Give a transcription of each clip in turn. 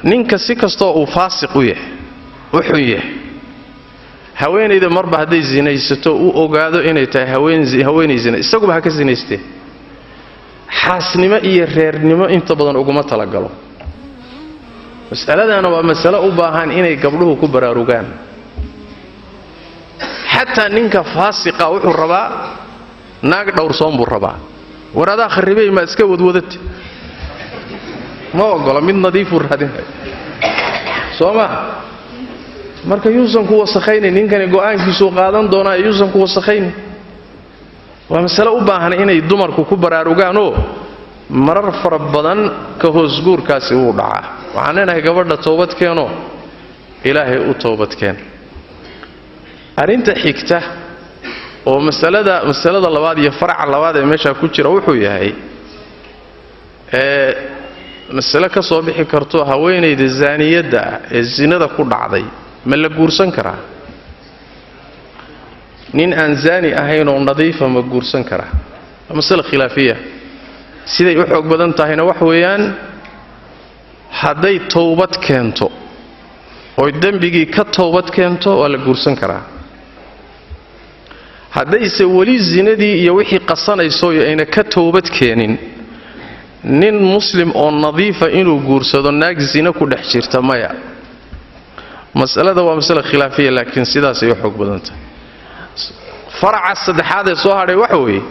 ninka si kastoo uu faasiq u yahay wuxuu yahay haweenayda marba hadday zinaysato uu ogaado inay tahay haweenay zina isaguba ha ka zinaystee xaasnimo iyo reernimo inta badan uguma talagalo mas'aladana waa mas'alo u baahan inay gabdhuhu ku baraarugaan xataa ninka faasiqa wuxuu rabaa naag dhowrsoon buu rabaa waradaa kharibay ma iska wadwadad ma ogola mid nadiifuu raadinay sooma marka yuusan ku wasakhayn ninkani go'aankiisu qaadan doonaa yuusan ku wasakhayn waa mas'alo u baahan inay dumarku ku baraarugaan oo marar fara badan ka hoos guurkaasi uu dhacaa waxaan leenahay gabadha toobad keeno ilaahay u toobad keen arinta xigta oo masalada labaad iyo faraca labaad ee meesha ku jira wuxuu yahay mas'alo ka soo bixi karto haweenayda zaaniyada ee zinada ku dhacday ma la guursan karaa nin aan zaani ahayn oo nadiifa ma guursan karaa mas'alo khilaafiya siday u xoog badan tahayna wax weeyaan hadday toobad keento oo dambigii ka toobad keento waa la guursan karaa haddayse weli zinadii iyo wixii qasanayso ayna ka toobad keenin nin muslim oo nadiifa inuu guursado naag zina ku dhex jirta maya mas'alada waa mas'alo khilaafiya laakiin sidaas ay u xoog badan tahay faraca saddexaad ee soo hadhay waxa weeye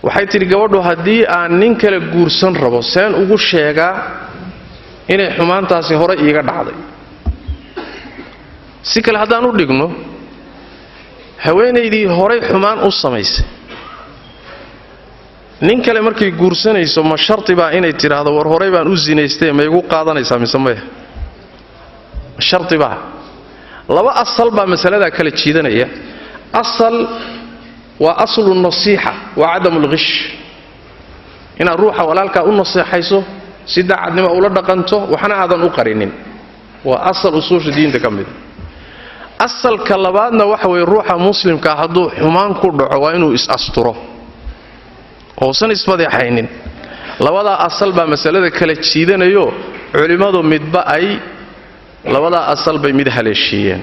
waxay tidhi gabadhu haddii aan nin kale guursan rabo seen ugu sheegaa inay xumaantaasi hore iiga dhacday si kale haddaan u dhigno haweenaydii horay xumaan u samaysay nin kale markay guursanayso ma sharti baa inay tidhaahdo war horay baan u zinaystay ma igu qaadanaysaa mise maya sharti baa laba asal baa masaladaa kala jiidanaya asal waa aslu nasiixa waa cadamu lghish inaad ruuxa walaalkaa u naseexayso si daacadnimo ula dhaqanto waxna aadan u qarinin waa asal usuusha diinta ka mid asalka labaadna waxa weeye ruuxa muslimka hadduu xumaan ku dhaco waa inuu is-asturo oosan isfadeexaynin labadaa asal baa masalada kala jiidanayo culimmadu midba ay labadaa asal bay mid haleeshiiyeen